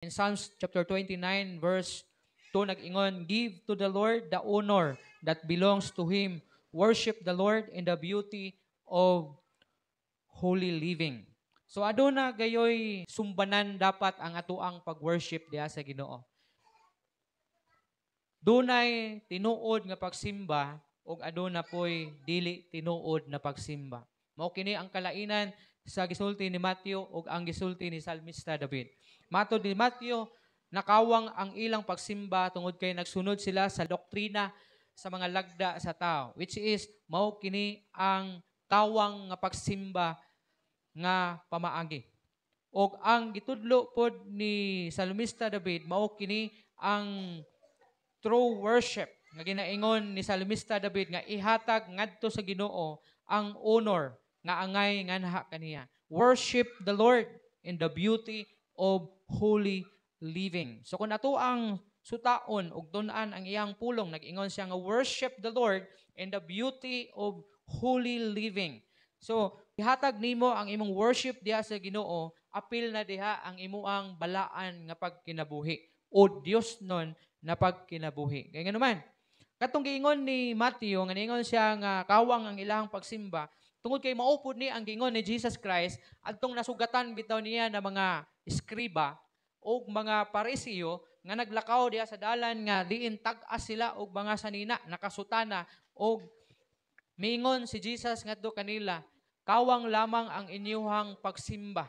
In Psalms chapter 29 verse 2 nag-ingon, "Give to the Lord the honor that belongs to Him. Worship the Lord in the beauty of holy living." So aduna gayoy sumbanan dapat ang atuang pag-worship diha sa Ginoo. Dunay tinuod nga pagsimba ug aduna poy dili tinuod na pagsimba. Mao kini ang kalainan sa gisulti ni Mateo ug ang gisulti ni Salmista David. Matod ni Mateo, nakawang ang ilang pagsimba tungod kay nagsunod sila sa doktrina sa mga lagda sa tao, which is mao kini ang tawang nga pagsimba nga pamaagi. Og ang gitudlo pod ni Salmista David mao kini ang true worship nga ginaingon ni Salmista David nga ihatag ngadto sa Ginoo ang honor nga angay nganha kaniya. Worship the Lord in the beauty of holy living. So kung ato ang sutaon ug tun-an ang iyang pulong, nag-ingon siya nga worship the Lord in the beauty of holy living. So ihatag nimo ang imong worship diha sa Ginoo, apil na diha ang imuang balaan nga pagkinabuhi o Dios nun na pagkinabuhi. Kaya nga naman, katong giingon ni Matthew, nga niingon siya nga kawang ang ilang pagsimba, tungod kay maupod ni ang giingon ni Jesus Christ, adtong nasugatan bitaw niya na mga eskriba o mga parisiyo nga naglakaw diha sa dalan nga diin tag-as sila og mga sanina, nakasutana og miingon si Jesus ngadto kanila, kawang lamang ang inyuhang pagsimba.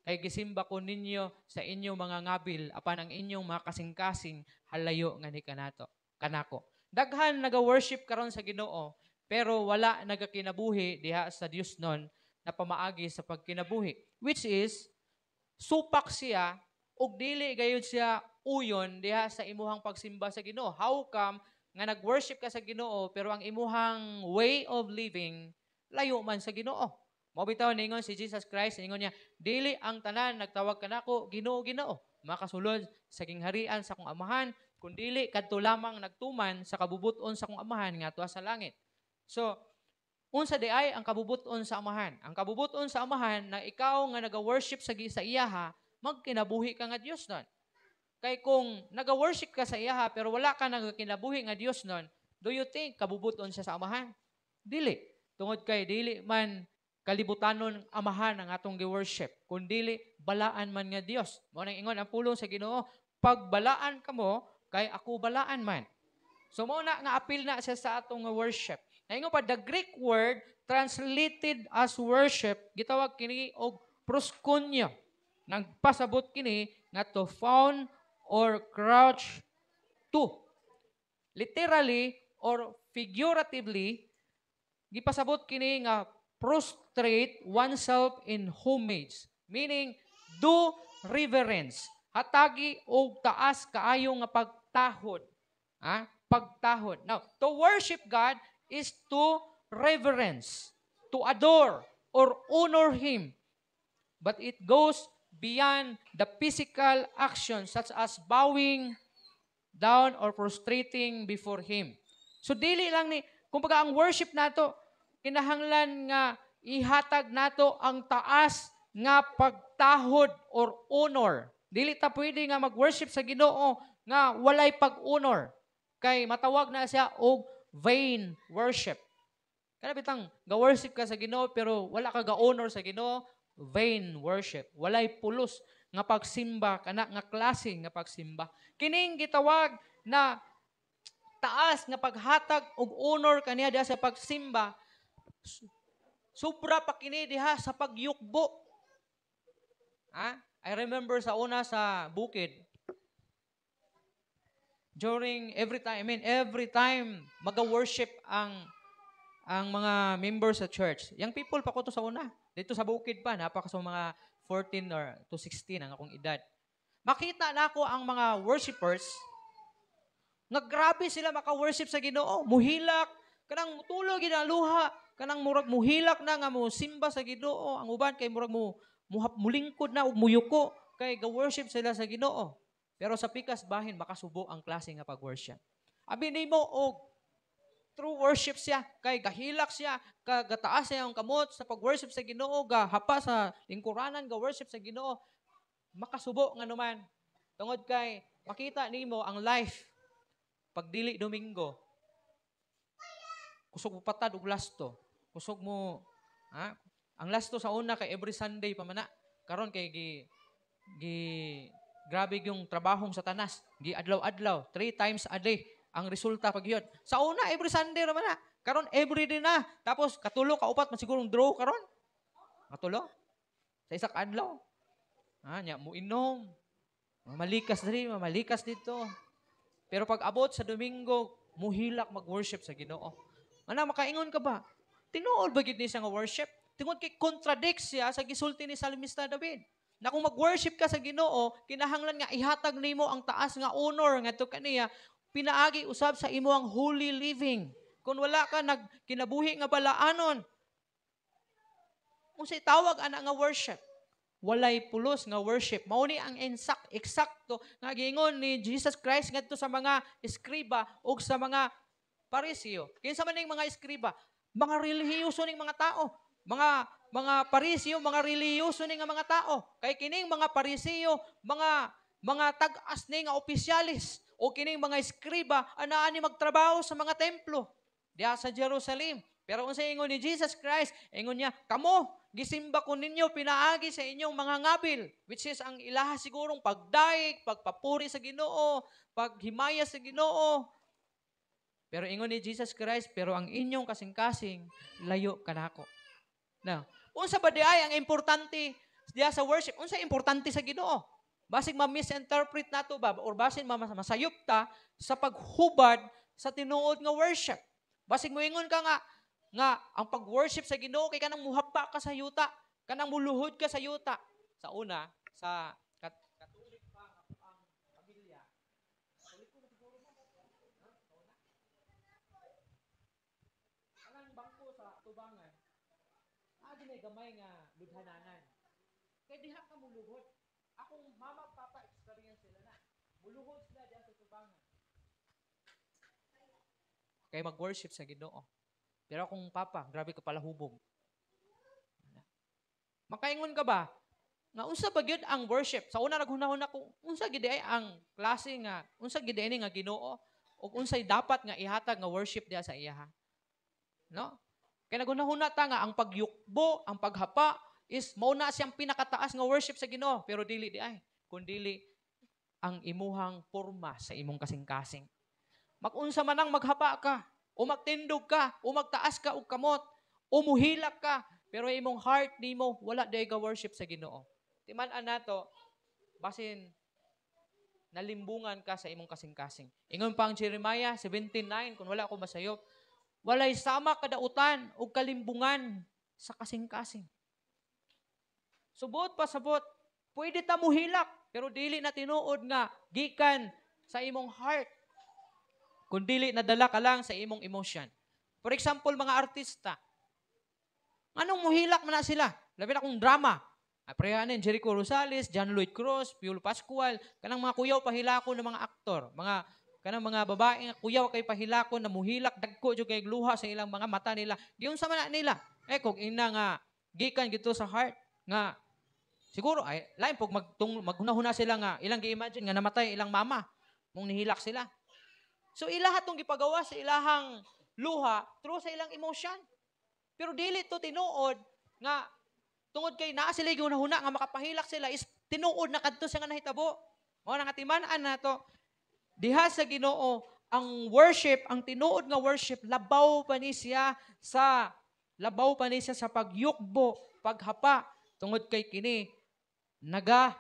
Kay gisimba ko ninyo sa inyong mga ngabil apan ang inyong mga kasing-kasing halayo nga ni kanako. Daghan naga-worship karon sa Ginoo pero wala nagakinabuhi diha sa Dios non na pamaagi sa pagkinabuhi, which is supak siya ug dili gayud siya uyon diha sa imuhang pagsimba sa Ginoo. How come nga nag-worship ka sa Ginoo pero ang imuhang way of living layo man sa Ginoo? Mao bitaw ningon si Jesus Christ, ningon niya, dili ang tanan nagtawag kanako Ginoo, Ginoo, makasulod sa gingharian sa akong amahan, kun dili kadto lamang nagtuman sa kabubuton sa akong amahan nga tuwa sa langit. So, unsa di ay ang kabubuton sa amahan? Ang kabubuton sa amahan na ikaw nga naga-worship sa iyaha, magkinabuhi ka nga Dios nun. Kay kung naga-worship ka sa iyaha pero wala ka nagakinabuhi nga Dios nun, do you think kabubuton siya sa amahan? Dili. Tungod kay dili man kalibutanon amahan ang atong gi-worship, kundili balaan man nga Dios. Mao nang ingon ang pulong sa Ginoo, pagbalaan kamo kay ako balaan man. So mao na nga apil na siya sa atong worship. Naingon pa the Greek word translated as worship gitawag kini og proskunyo. Nagpasabot kini nga to fawn or crouch to. Literally or figuratively gipasabot kini nga prostrate oneself in homage, meaning do reverence. Hatagi og taas kaayo nga pagtahod. Pagtahod. Now, to worship God is to reverence, to adore or honor Him. But it goes beyond the physical action such as bowing down or prostrating before Him. So dili lang ni, kumbaga ang worship nato kinahanglan nga ihatag nato ang taas nga pagtahod or honor. Dili ta pwede nga mag-worship sa Ginoo nga walay pag-honor. Kay matawag na siya og vain worship. Kana bitang ga-worship ka sa Ginoo pero wala ka ga-honor sa Ginoo, vain worship. Walay pulos nga pagsimba kana nga klase nga pagsimba. Kining gitawag na taas nga paghatag og honor kaniya diha sa pagsimba. Sobra pa kini diha sa pagyukbo. I remember sa una sa bukid, every time maga-worship ang mga members sa church. Yang people pa ko to sa una. Dito sa bukid pa, napaka sa mga 14 or to 16 ang akong edad. Makita na ako ang mga worshipers, naggrabe sila maka-worship sa Ginoo. Muhilak, kanang tulog gid ang luha, kanang murag muhilak na nga mo simba sa Ginoo. Ang uban kay murag mulingkod na ug muyuko kay ga-worship sila sa Ginoo. Pero sa pikas bahin makasubo ang klase nga pag-worship. Abi nimo og true worship siya kay gahilak siya, gataas siya ang kamot sa pag-worship sa Ginoo, gahapa sa lingkuranan ga-worship sa Ginoo. Makasubo nga naman Tungod kay makita nimo ang life pag dili Domingo. Kusog mo patad og lasto. Kusog mo ang lasto sa una kay every Sunday pa man na. Karon kay gi grabe yung trabahong satanas. Gi adlaw-adlaw, 3 times a day ang resulta pag yun. Sa una every Sunday ra man na. Karon every day na. Tapos katulo ka upat man sigurong draw karon. Katulo? Sa isa ka adlaw. Nya mo inom. Mamalikas diri, mamalikas dito. Pero pag abot sa Domingo, muhilak mag-worship sa Ginoo. Makaingon ka ba? Tinuod ba gid ni siya nga worship? Tungod kay contradict siya sa gisulti ni Salmista David. Na kung mag-worship ka sa Ginoo, kinahanglan nga ihatag nimo ang taas nga honor ngadto kaniya, pinaagi usab sa imo ang holy living. Kung wala ka kinabuhi nga balaanon, unsay tawag ana nga worship? Walay pulos nga worship. Mao ni ang eksakto nga giingon ni Jesus Christ ngadto sa mga eskriba o sa mga Pariseo. Kinsa man ning mga eskriba? Mga relihiyoso ning mga tao. Mga Pariseo, mga relihiyoso ning mga tao. Kay kining mga Pariseo, mga tag-as ni nga opisyalis o kining mga eskriba anaa ni magtrabaho sa mga templo diha sa Jerusalem. Pero unsay ingon ni Jesus Christ? Ingon niya, kamo gisimba ko ninyo pinaagi sa inyong mga ngabil, which is ang ilaha sigurong pagdaig, pagpapuri sa Ginoo, paghimaya sa Ginoo. Pero ingon ni Jesus Christ, pero ang inyong kasing-kasing layo kanako. Now, unsa ba di ay ang importante diya sa worship? Unsa importante sa Ginoo? Basig ma-misinterpret nato ba or basig masayop ta sa paghubad sa tinuod nga worship. Basig moingon ka nga ang pag-worship sa Ginoo kay kanang muhapa ka sa yuta, kanang muluhod ka sa yuta. Sa una, sa Katolik pa ang pamilya. Katolik ko na siguro mo. Kanang bangko sa tubangan. Dinay gamay nga ludhananan. Kay diha ka muluhod. Akong mama papa experience sila na. Muluhod sila diyan sa tubangan. Kay mag-worship sa Ginoo. Pero akong papa, grabe ka pala hubog. Makaingon ka ba? Nga unsa ba gyud ang worship? Sa una naghunahon ako, unsa gid ay ang klase nga, unsa gid ini nga Ginoo ug unsay dapat nga ihatag nga worship diha sa iya. No? Kay naghunahuna ta nga ang pagyukbo, ang paghapa is mao na siyang pinakataas nga worship sa Ginoo, pero dili di ay, kundi ang imuhang porma sa imong kasing-kasing. Mag-unsa man ang maghapa ka, o magtindog ka, o magtaas ka og kamot, o muhilak ka, pero imong heart nimo wala day ka worship sa Ginoo. Timan-an nato basin nalimbungan ka sa imong kasing-kasing. Ingon pa ang Jeremiah 17:9 kung wala ko masayop, walay sama kadautan og kalimbungan sa kasing-kasing. Subot pa sabot, pwede ta muhilak, pero dili na tinuod nga gikan sa imong heart. Kung dili nadala ka lang sa imong emotion. For example, mga artista. Anong muhilak man na sila? Labi na kung drama. Aprehanin, Jericho Rosales, John Lloyd Cruz, Piolo Pascual, kanang mga kuyaw pahilako ng mga aktor, kanang mga babae nga kuyaw kay pahilako na muhilak, dagko jud kay luha sa ilang mga mata nila. Giyon sa man nila. Kung ina nga gikan gito sa heart nga siguro ay lain pog maghunahuna sila nga ilang gi-imagine nga namatay ilang mama mong nihilak sila. So ilaha tong gipagawa sa ilahang luha through sa ilang emotion. Pero dili to tinuod nga tungod kay naa sila gunahuna nga makapahilak sila is tinuod na kadto sa nga nahitabo. Mao nang atiman-an nato diha sa Ginoo ang worship, ang tinuod nga worship labaw pa ni siya sa pagyukbo, paghapa tungod kay kini naga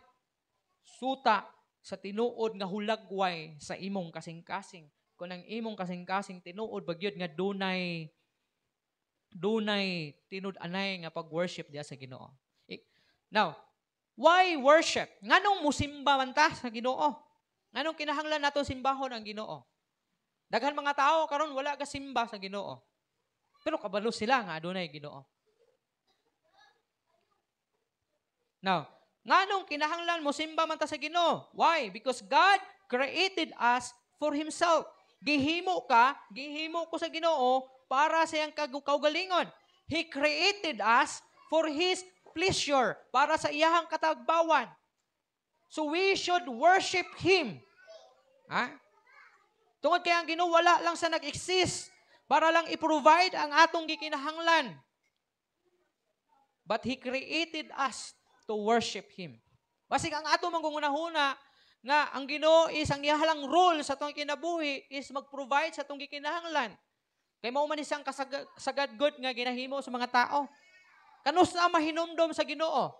suta sa tinuod nga hulagway sa imong kasing-kasing. Kung ang imong kasing-kasing tinuod bagyod nga dunay tinud-anay nga pag-worship diha sa Ginoo. Now, why worship? Nganong musimba man ta sa Ginoo? Nganong kinahanglan nato simbahon ang Ginoo? Daghan mga tao karon wala ka simba sa Ginoo. Pero kabalo sila nga adunay Ginoo. Now, nganong kinahanglan mo simba man ta sa Ginoo? Why? Because God created us for Himself. Gihimo ko sa Ginoo para sa iyang kaugalingon. He created us for His pleasure, para sa iyahang katagbawan. So we should worship Him. Ha? Tungod kay ang Ginoo wala lang sa nag-exist para lang i-provide ang atong gikinahanglan. But He created us to worship Him. Basig ang atong mangungunahuna nga ang Ginoo is ang ihalang role sa atong kinabuhi is mag-provide sa atong gikinahanglan. Kay mao man isang kasagadgod nga ginahimo sa mga tao. Kanus na mahinumdom sa Ginoo?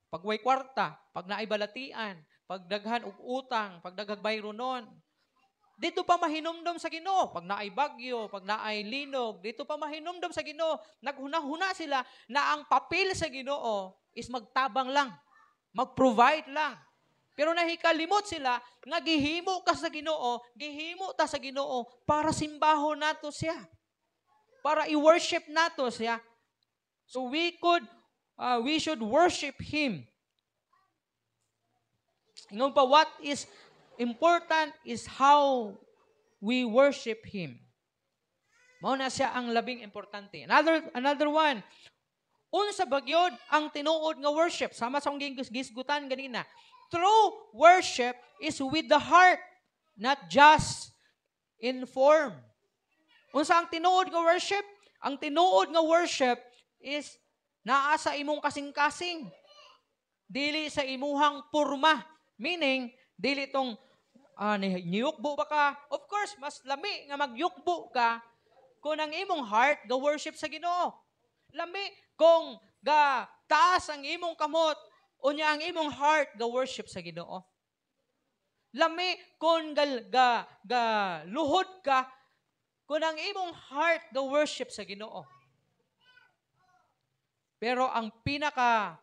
Pag way kwarta, pag naay balatian, pag daghan og utang, pag daghag bayronon. Dito pa mahinumdom sa Ginoo. Pag naay bagyo, pag naay linog, dito pa mahinumdom sa Ginoo. Naghuna-huna sila na ang papel sa Ginoo is magtabang lang, mag-provide lang. Pero nahikalimot sila nga gihimo ka sa Ginoo, gihimo ta sa Ginoo para simbahon nato siya. Para i-worship nato siya. So we should worship Him. Ingon pa, what is important is how we worship Him. Mao na siya ang labing importante. Another one. Unsa bagyod ang tinuod nga worship? Sama sa akong gisgutan ganina. True worship is with the heart, not just in form. Unsa ang tinuod nga worship? Ang tinuod nga worship is naa sa imong kasing-kasing. Dili sa imuhang porma. Meaning, dili tong niyukbo ba ka? Of course, mas lami nga magyukbo ka kung ang imong heart ga worship sa Ginoo. Lami kung ga taas ang imong kamot unya ang imong heart ga worship sa Ginoo. Lami kung ga luhod ka kung ang imong heart ga worship sa Ginoo. Pero ang pinaka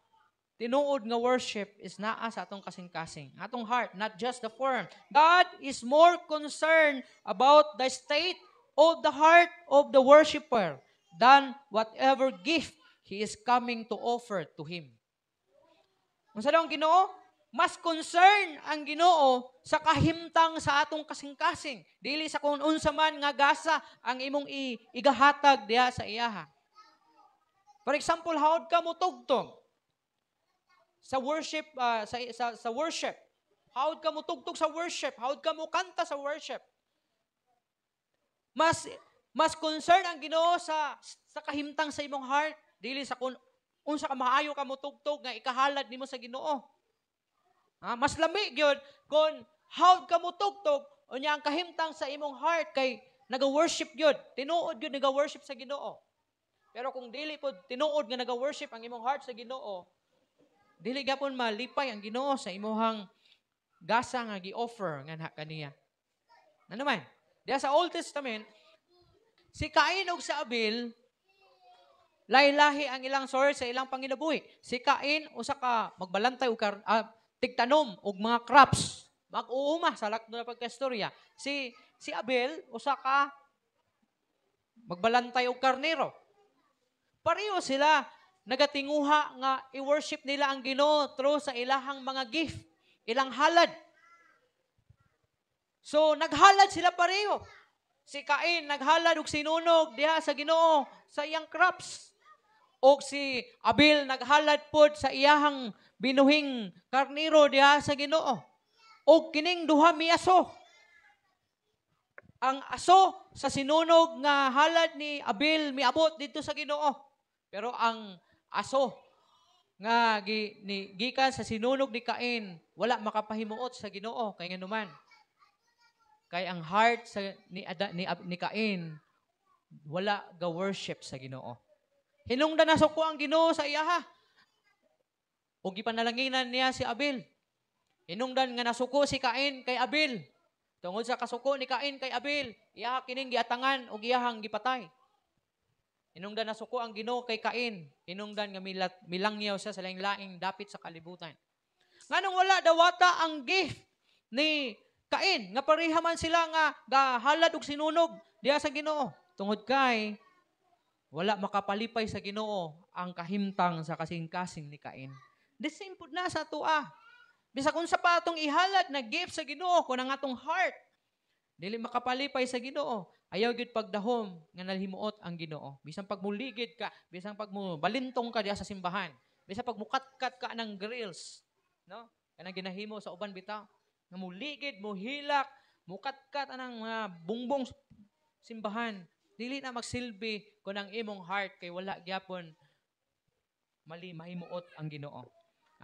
tinuod nga worship is naa sa atong kasing-kasing. Atong heart, not just the form. God is more concerned about the state of the heart of the worshiper than whatever gift He is coming to offer to Him. Unsa daw ang Ginoo? Mas concern ang Ginoo sa kahimtang sa atong kasing-kasing. Dili sa kung unsa man nga gasa ang imong igahatag diha sa iyaha. For example, hawd ka mo tugtog sa worship, sa worship. Hawd ka mo tugtog sa worship. Hawd ka mo kanta sa worship. Mas concern ang Ginoo sa kahimtang sa imong heart, dili sa kung unsa ka maayo ka mo tugtog nga ikahalad nimo sa Ginoo. Mas lami gyud kung hawd ka mo tugtog unya ang kahimtang sa imong heart kay naga-worship gyud. Tinuod gyud naga-worship sa Ginoo. Pero kung dili pod tinuod nga naga-worship ang imong heart sa Ginoo, dili gyapon malipay ang Ginoo sa imong gasa nga gi-offer nga kaniya. Ano man? Diya sa Old Testament, si Cain ug si Abel lahi-lahi ang ilang source sa ilang panginabuhi. Si Cain usa ka magbalantay og tigtanom og mga crops. Mag-uuma sa lakdo na pagkastorya. Si Abel usa ka magbalantay og karnero. Pareho sila nagatinguha nga i-worship nila ang Ginoo through sa ilahang mga gift, ilang halad. So naghalad sila pareho. Si Cain naghalad og sinunog diha sa Ginoo sa iyang crops. O si Abel naghalad pod sa iyahang binuhing karniro diha sa Ginoo. O kining duha miaso. Ang aso sa sinunog nga halad ni Abel miabot dito sa Ginoo. Pero ang aso nga gikan sa sinunog ni Cain wala makapahimuot sa Ginoo kay nganuman. Kay ang heart ni Cain wala ga worship sa Ginoo. Hinungdan na suko ang Ginoo sa iyaha. O gipanalanginan niya si Abel. Hinungdan nga nasuko si Cain kay Abel. Tungod sa kasuko ni Cain kay Abel, iyaha kining giatangan o iyahang gipatay. Hinungdan nasuko ang Ginoo kay Cain. Hinungdan nga milangyaw siya sa laing-laing dapit sa kalibutan. Nganong wala dawata ang gift ni Cain nga pareha man sila nga gahalad og sinunog diha sa Ginoo. Tungod kay wala makapalipay sa Ginoo ang kahimtang sa kasing-kasing ni Cain. The same pud na sa tua. Bisag unsa pa atong ihalad na gift sa Ginoo kun ang atong heart dili makapalipay sa Ginoo, ayaw gyud pagdahom nga nalhimuot ang Ginoo. Bisan pag muligid ka, bisan pag mo balintong ka diha sa simbahan, bisan pag mukat-kat ka ng grills, no? kanang ginahimo sa uban bitaw nga muligid, muhilak, mukatkat anang mga bungbong simbahan. Dili na magsilbi kung ang imong heart kay wala gyapon mali mahimuot ang Ginoo.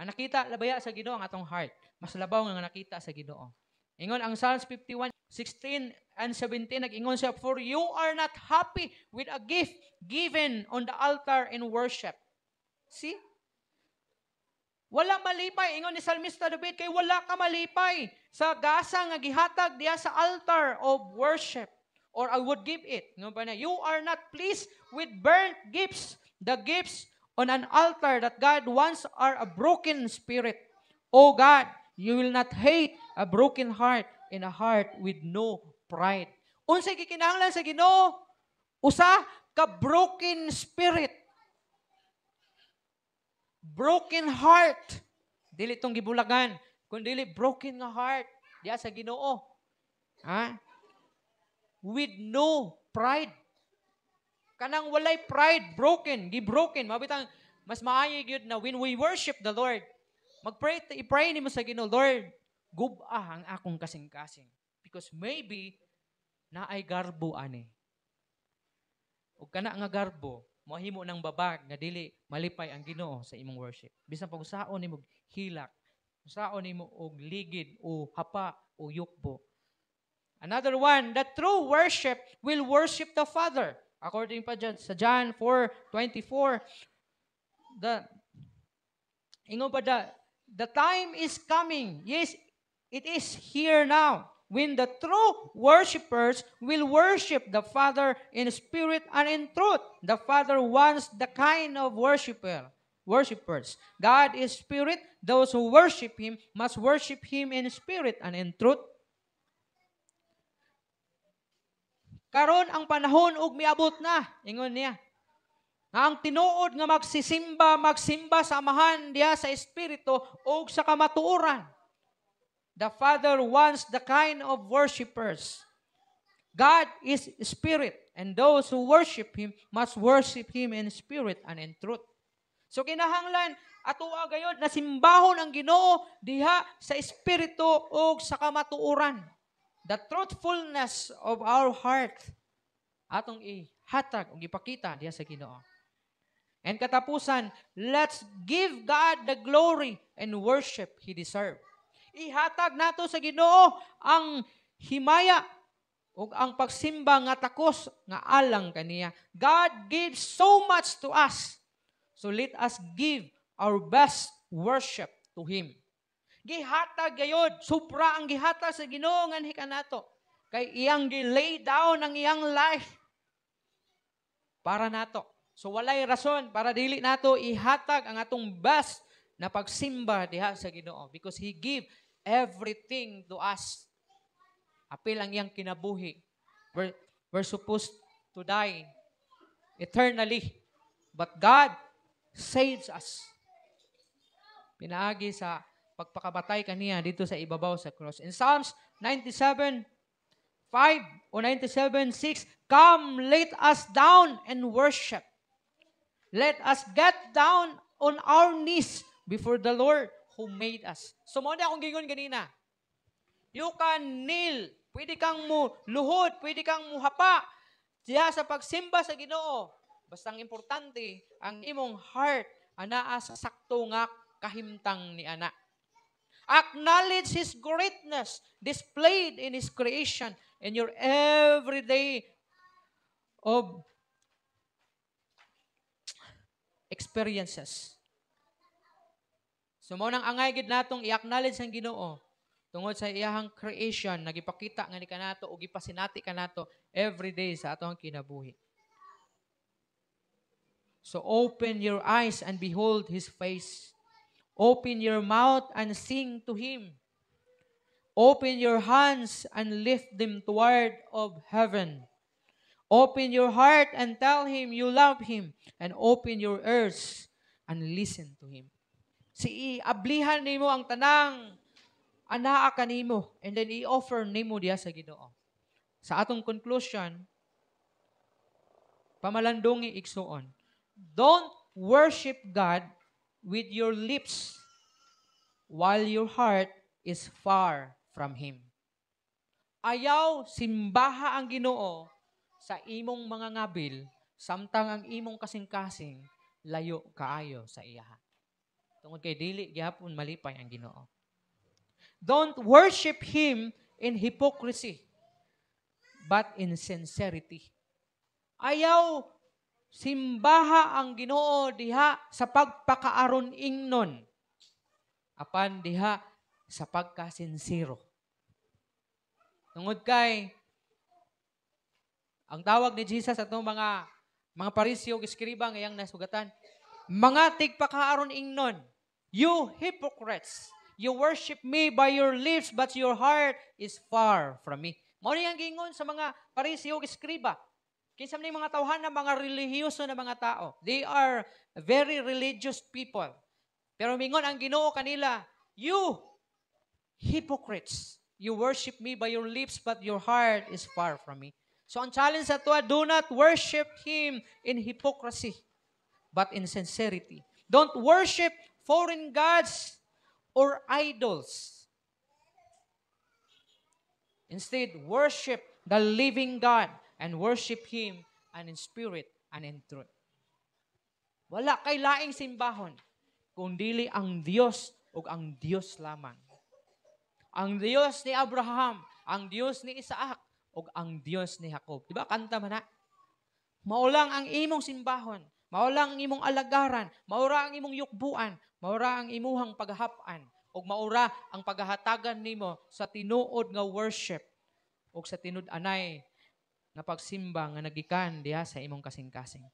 Ang nakita labaya sa Ginoo ang atong heart. Mas labaw nga nakita sa Ginoo. Ingon ang Psalms 51:16 and 17 nag-ingon siya, "For you are not happy with a gift given on the altar in worship." See? Wala malipay. Ingon ni Salmista David, kay wala ka malipay sa gasa nga gihatag diya sa altar of worship. Or I would give it. Ingon pa na, you are not pleased with burnt gifts. The gifts on an altar that God wants are a broken spirit. O God, you will not hate a broken heart and a heart with no pride. Unsay gikinahanglan sa Ginoo? Usa ka broken spirit. Broken heart. Dili tong gibulagan, kundi broken nga heart diya sa Ginoo. Ha? With no pride. Kanang walay pride, broken, gibroken. Mabitang mas maayo gyud na when we worship the Lord, i-pray nimo sa Ginoo, Lord, gub-a ang akong kasing-kasing. Because maybe naay garbo ani. Ug kana nga garbo, mahimo ng babag nga dili malipay ang Ginoo sa imong worship. Bisan pag usaon nimo hilak, usaon nimo og ligid o hapa o yukbo. Another one, the true worship will worship the Father. According pa dyan, sa John 4:24, ingon pa the time is coming. Yes, it is here now. When the true worshipers will worship the Father in spirit and in truth. The Father wants the kind of worshipers. God is spirit. Those who worship Him must worship Him in spirit and in truth. Karon ang panahon ug miabot na, ingon niya. Ang tinuod nga magsimba samahan diya sa espiritu ug sa kamatuoran. The Father wants the kind of worshipers. God is spirit, and those who worship Him must worship Him in spirit and in truth. So kinahanglan atoa gayud na simbahon ang Ginoo diha sa espiritu ug sa kamatuoran. The truthfulness of our heart atong ihatag ug ipakita diha sa Ginoo. And katapusan, let's give God the glory and worship He deserves. Ihatag nato sa Ginoo ang himaya ug ang pagsimba nga takos nga alang kaniya. God gives so much to us. So let us give our best worship to Him. Gihatag gayod, supra ang gihatag sa Ginoo nganhi kanato. Kay iyang gi-lay down ang iyang life para nato. So walay rason para dili nato ihatag ang atong best na pagsimba diha sa Ginoo because He give everything to us. Apil ang iyang kinabuhi. We're supposed to die eternally. But God saves us. Pinaagi sa pagpakabatay kaniya dito sa ibabaw sa cross. In Psalms 97:5 o 97:6, come, let us down and worship. Let us get down on our knees before the Lord who made us. So, mo na akong gingon ganina. You can kneel. Pwede kang mo luhod. Pwede kang muhapa. Diya sa pagsimba sa Ginoo. Bastang importante, ang imong heart anaa sa sakto nga kahimtang ni ana. Acknowledge His greatness displayed in His creation in your everyday of experiences. So mo nang angay gid natong i-acknowledge ang Ginoo tungod sa iyahang creation nagipakita nga ni kanato ug gipasinati kanato every day sa atong kinabuhi. So open your eyes and behold His face. Open your mouth and sing to Him. Open your hands and lift them toward of heaven. Open your heart and tell Him you love Him. And open your ears and listen to Him. Ablihan nimo ang tanang anaa kanimo and then i-offer nimo diya sa Ginoo. Sa atong conclusion, pamalandong igsuon. Don't worship God with your lips. while your heart is far from Him. Ayaw simbaha ang Ginoo sa imong mga ngabil, samtang ang imong kasing-kasing layo kaayo sa iya. Tungod kay dili gyapon malipay ang Ginoo. Don't worship Him in hypocrisy, but in sincerity. Ayaw simbaha ang Ginoo diha sa pagpakaaron ingnon, apan diha sa pagkasinsiro. Tungod kay ang tawag ni Jesus atong mga pariseo ug eskriba ngayang nasugatan, mga tigpakaaron ingnon, you hypocrites, you worship me by your lips, but your heart is far from me. Mao ni ang gingon sa mga pariseo ug eskriba. Kinsa man mga tawhan na mga relihiyoso na mga tao. They are very religious people. Pero mingon ang Ginoo kanila, you hypocrites, you worship me by your lips, but your heart is far from me. So ang challenge sa tuwa, do not worship Him in hypocrisy, but in sincerity. Don't worship foreign gods or idols. Instead, worship the living God and worship Him and in spirit and in truth. Wala kay laing simbahon, kung dili ang Dios o ang Dios lamang. Ang Dios ni Abraham, ang Dios ni Isaac, o ang Dios ni Jacob. Diba? Kanta man na. Maulang ang imong simbahon, maulang ang imong alagaran, maura ang imong yukbuan, maura ang imuhang paghahapan, o maura ang paghahatagan nimo sa tinuod nga worship, o sa tinud-anay nga pagsimba nga nagikan diha sa imong kasing-kasing.